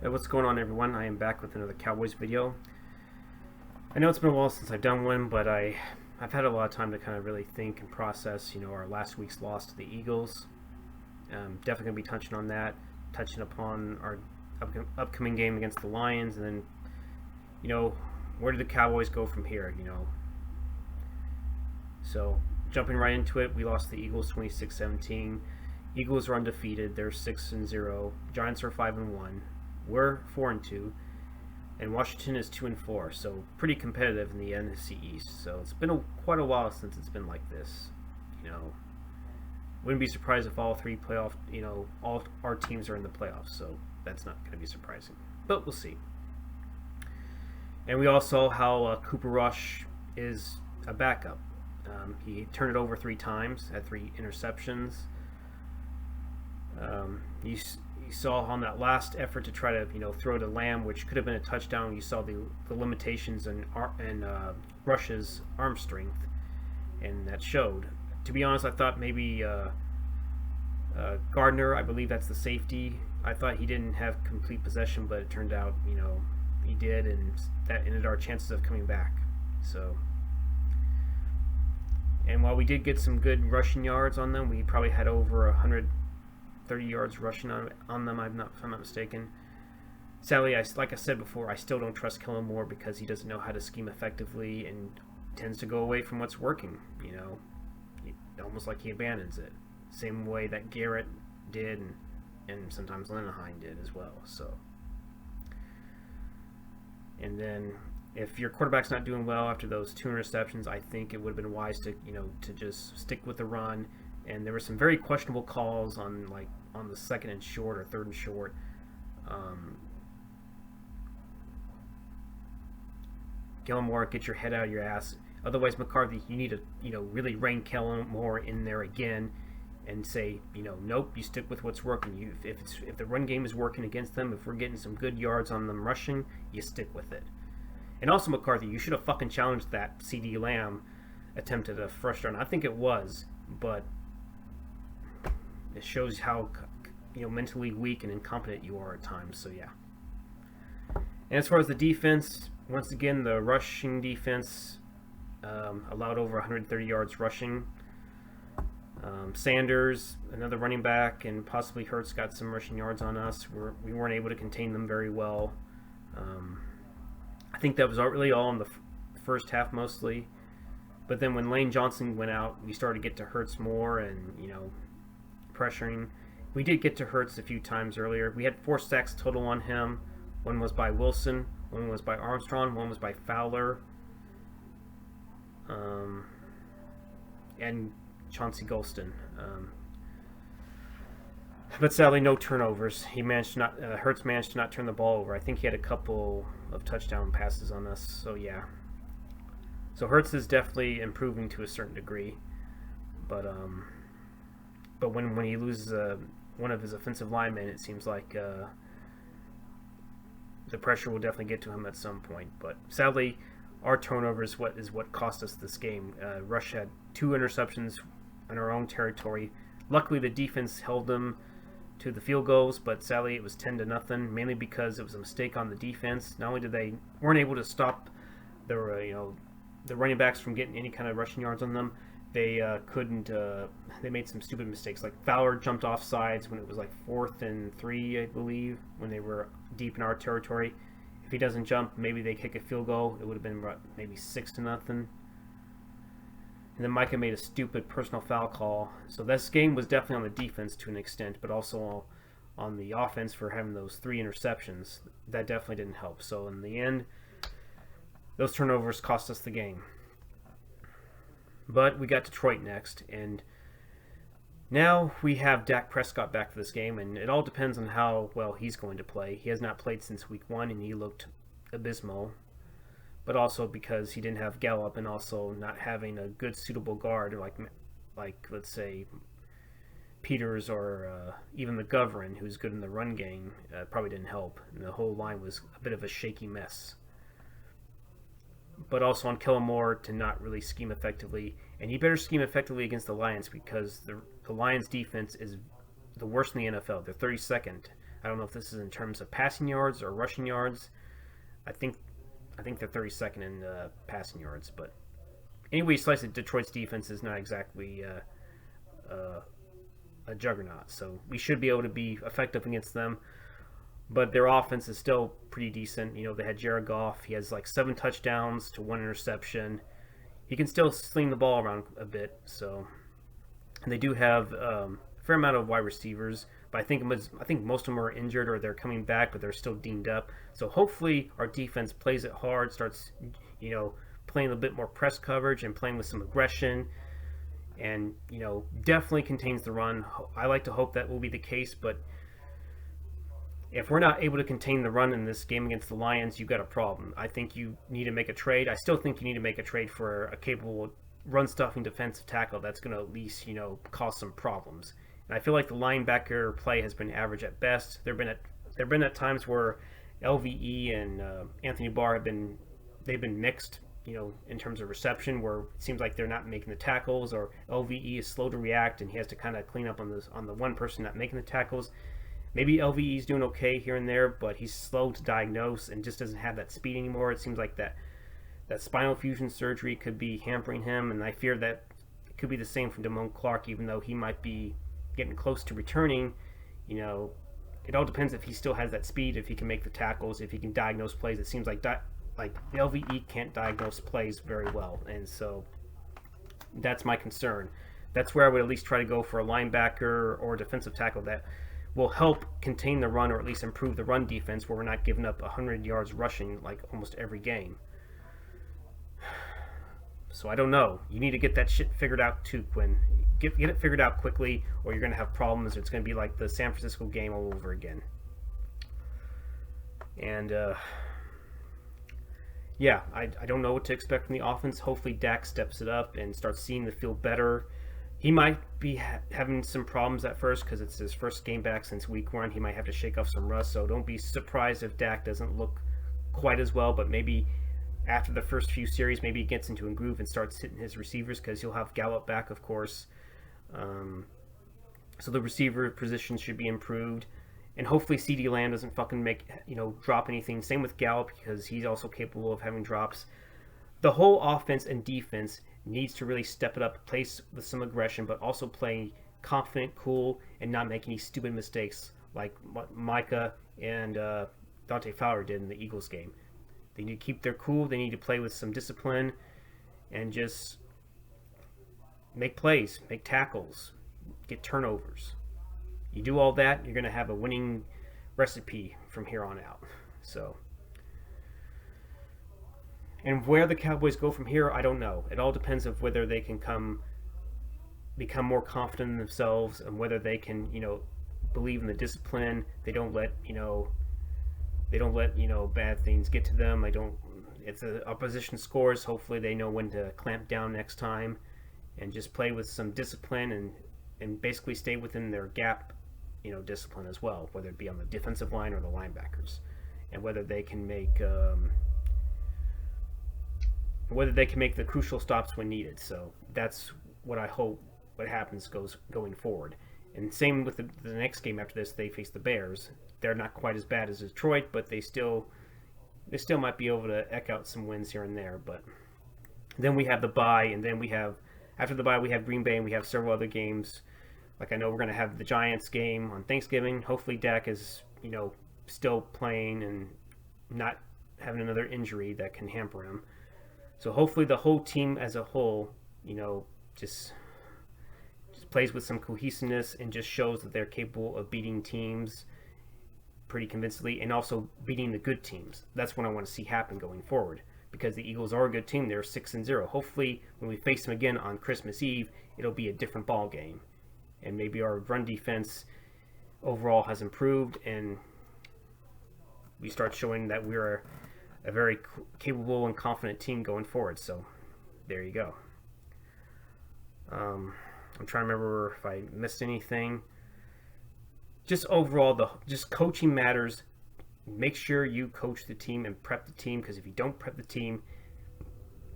Hey, what's going on, everyone? I am back with another Cowboys video. I know it's been a while since I've done one, but I've had a lot of time to kind of really think and process, our last week's loss to the Eagles. Definitely going to be touching on that, touching upon our upcoming game against the Lions, and then, where do the Cowboys go from here? So, jumping right into it, we lost to the Eagles 26-17. Eagles are undefeated. They're 6-0. Giants are 5-1. We're 4-2, and Washington is 2-4. So pretty competitive in the NFC East. So it's been quite a while since it's been like this. Wouldn't be surprised if all three playoff, all our teams are in the playoffs. So that's not going to be surprising, but we'll see. And we all saw how Cooper Rush is a backup. He turned it over 3 times, had 3 interceptions. You saw on that last effort to try to throw to Lamb, which could have been a touchdown. You saw the limitations in Rush's arm strength, and that showed. To be honest, I thought maybe Gardner, I believe that's the safety. I thought he didn't have complete possession, but it turned out he did, and that ended our chances of coming back. And while we did get some good rushing yards on them, we probably had over 130 yards rushing on them, if I'm not mistaken. Sadly, like I said before, I still don't trust Kellen Moore because he doesn't know how to scheme effectively and tends to go away from what's working. Almost like he abandons it. Same way that Garrett did, and sometimes Linehan did as well. And then if your quarterback's not doing well after those 2 interceptions, I think it would have been wise to just stick with the run. And there were some very questionable calls on the 2nd and short or 3rd and short. Gilmore, get your head out of your ass. Otherwise, McCarthy, you need to really rein Kellen Moore in there again and say nope, you stick with what's working. If the run game is working against them, if we're getting some good yards on them rushing, you stick with it. And also, McCarthy, you should have fucking challenged that CD Lamb attempt at a first run. I think it was, but it shows how mentally weak and incompetent you are at times. So yeah. And as far as the defense, once again, the rushing defense allowed over 130 yards rushing. Sanders, another running back, and possibly Hurts got some rushing yards on us. We weren't able to contain them very well. I think that was really all in the first half mostly. But then when Lane Johnson went out, we started to get to Hurts more and, pressuring. We did get to Hurts a few times earlier. We had 4 sacks total on him. 1 was by Wilson, 1 was by Armstrong, 1 was by Fowler, and Chauncey Golston. But sadly, no turnovers. Hurts managed to not turn the ball over. I think he had a couple of touchdown passes on us. So yeah. So Hurts is definitely improving to a certain degree, but when he loses one of his offensive linemen, it seems like the pressure will definitely get to him at some point. But sadly, our turnover is what cost us this game. Rush had 2 interceptions in our own territory. Luckily, the defense held them to the field goals, but sadly it was 10-0, mainly because it was a mistake on the defense. Not only did they weren't able to stop the running backs from getting any kind of rushing yards on them, they couldn't. They made some stupid mistakes. Like Fowler jumped off sides when it was like 4th and 3, I believe, when they were deep in our territory. If he doesn't jump, maybe they kick a field goal. It would have been maybe 6-0. And then Micah made a stupid personal foul call. So this game was definitely on the defense to an extent, but also on the offense for having those 3 interceptions. That definitely didn't help. So in the end, those turnovers cost us the game. But we got Detroit next, and now we have Dak Prescott back for this game, and it all depends on how well he's going to play. He has not played since week 1, and he looked abysmal. But also because he didn't have Gallup, and also not having a good suitable guard like let's say Peters or even McGovern, who's good in the run game, probably didn't help. And the whole line was a bit of a shaky mess. But also on Kellen Moore to not really scheme effectively, and he better scheme effectively against the Lions because the Lions defense is the worst in the NFL. They're 32nd I don't know if this is in terms of passing yards or rushing yards. I think they're 32nd in passing yards. But anyway, you slice it, Detroit's defense is not exactly a juggernaut. So we should be able to be effective against them. But their offense is still pretty decent. You know, they had Jared Goff. He has like 7 touchdowns to 1 interception. He can still sling the ball around a bit. So, and they do have a fair amount of wide receivers. But I think most of them are injured or they're coming back, but they're still dinged up. So hopefully our defense plays it hard, starts, you know, playing a bit more press coverage and playing with some aggression, and you know, definitely contains the run. I like to hope that will be the case, but if we're not able to contain the run in this game against the Lions, you've got a problem. I think you need to make a trade. I still think you need to make a trade for a capable run-stuffing defensive tackle that's going to at least, you know, cause some problems. And I feel like the linebacker play has been average at best. There have been at times where LVE and Anthony Barr have been mixed, you know, in terms of reception, where it seems like they're not making the tackles, or LVE is slow to react and he has to kind of clean up on the one person not making the tackles. Maybe LVE's doing okay here and there, but he's slow to diagnose and just doesn't have that speed anymore. It seems like that spinal fusion surgery could be hampering him, and I fear that it could be the same for Damone Clark, even though he might be getting close to returning. You know, it all depends if he still has that speed, if he can make the tackles, if he can diagnose plays. It seems like LVE can't diagnose plays very well, and so that's my concern. That's where I would at least try to go for a linebacker or a defensive tackle that will help contain the run, or at least improve the run defense, where we're not giving up 100 yards rushing like almost every game. So I don't know. You need to get that shit figured out too, Quinn. Get it figured out quickly, or you're going to have problems. It's going to be like the San Francisco game all over again. And yeah, I don't know what to expect from the offense. Hopefully Dak steps it up and starts seeing the field better. He might be having some problems at first because it's his first game back since week 1. He might have to shake off some rust, so don't be surprised if Dak doesn't look quite as well, but maybe after the first few series, maybe he gets into a groove and starts hitting his receivers, because he'll have Gallup back, of course. So the receiver position should be improved. And hopefully CeeDee Lamb doesn't fucking drop anything. Same with Gallup, because he's also capable of having drops. The whole offense and defense needs to really step it up, play with some aggression, but also play confident, cool, and not make any stupid mistakes like what Micah and Dante Fowler did in the Eagles game. They need to keep their cool. They need to play with some discipline and just make plays, make tackles, get turnovers. You do all that, you're going to have a winning recipe from here on out. So, and where the Cowboys go from here, I don't know. It all depends on whether they can become more confident in themselves, and whether they can, believe in the discipline. They don't let bad things get to them. If the opposition scores, hopefully they know when to clamp down next time, and just play with some discipline and basically stay within their gap, discipline as well, whether it be on the defensive line or the linebackers, and whether they can make the crucial stops when needed. So that's what I hope what happens going forward. And same with the next game after this, they face the Bears. They're not quite as bad as Detroit, but they still might be able to eke out some wins here and there. But then we have the bye, and then after the bye we have Green Bay, and we have several other games. Like, I know we're going to have the Giants game on Thanksgiving. Hopefully Dak is, still playing and not having another injury that can hamper him. So hopefully the whole team as a whole, just plays with some cohesiveness and just shows that they're capable of beating teams pretty convincingly, and also beating the good teams. That's what I want to see happen going forward, because the Eagles are a good team. They're 6-0. Hopefully when we face them again on Christmas Eve, it'll be a different ball game. And maybe our run defense overall has improved, and we start showing that we're a very capable and confident team going forward. So there you go. I'm trying to remember if I missed anything. Just overall, just coaching matters. Make sure you coach the team and prep the team, because if you don't prep the team,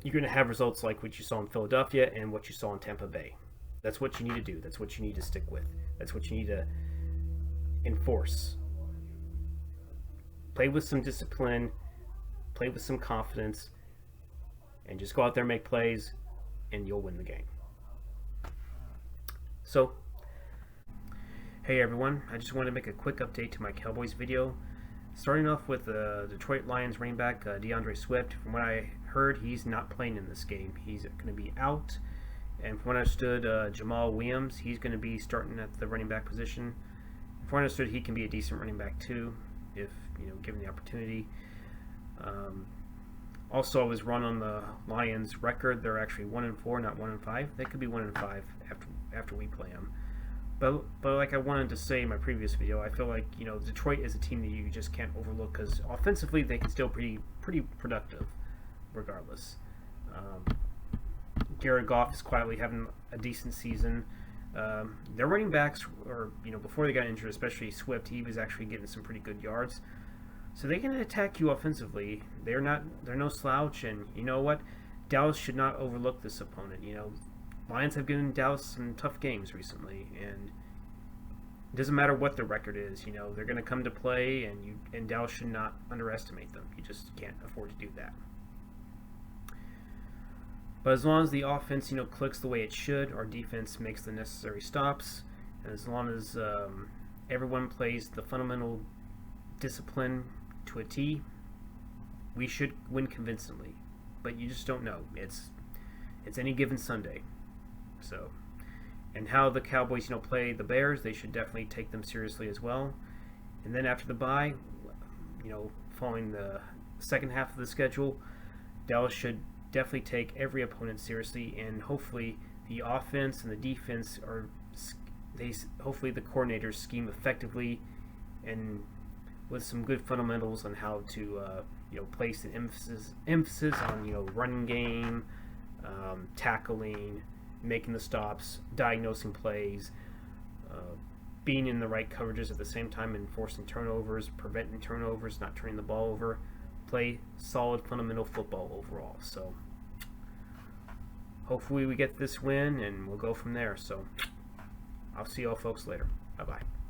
you're going to have results like what you saw in Philadelphia and what you saw in Tampa Bay. That's what you need to do. That's what you need to stick with. That's what you need to enforce. play with some discipline, play with some confidence, and just go out there and make plays, and you'll win the game. So, hey everyone, I just wanted to make a quick update to my Cowboys video. Starting off with the Detroit Lions running back, DeAndre Swift. From what I heard, he's not playing in this game. He's going to be out. And from what I understood, Jamal Williams, he's going to be starting at the running back position. From what I understood, he can be a decent running back too, if given the opportunity. Also, I was run on the Lions record. They're actually 1-4, not 1-5. They could be 1-5 after we play them. But like I wanted to say in my previous video, I feel like Detroit is a team that you just can't overlook, because offensively they can still pretty productive, regardless. Jared Goff is quietly having a decent season. Their running backs, before they got injured, especially Swift, he was actually getting some pretty good yards. So they can attack you offensively. They're no slouch, and you know what? Dallas should not overlook this opponent. Lions have given Dallas some tough games recently, and it doesn't matter what their record is. They're going to come to play, and Dallas should not underestimate them. You just can't afford to do that. But as long as the offense, clicks the way it should, our defense makes the necessary stops, and as long as everyone plays the fundamental discipline to a T, we should win convincingly. But you just don't know. It's any given Sunday. So, and how the Cowboys, play the Bears, they should definitely take them seriously as well. And then after the bye, following the second half of the schedule, Dallas should definitely take every opponent seriously, and hopefully the offense and the defense hopefully the coordinators scheme effectively and with some good fundamentals on how to place an emphasis on running game, tackling, making the stops, diagnosing plays, being in the right coverages at the same time, and forcing turnovers, preventing turnovers, not turning the ball over. Play solid fundamental football overall. So hopefully we get this win and we'll go from there. So I'll see y'all folks later. Bye bye.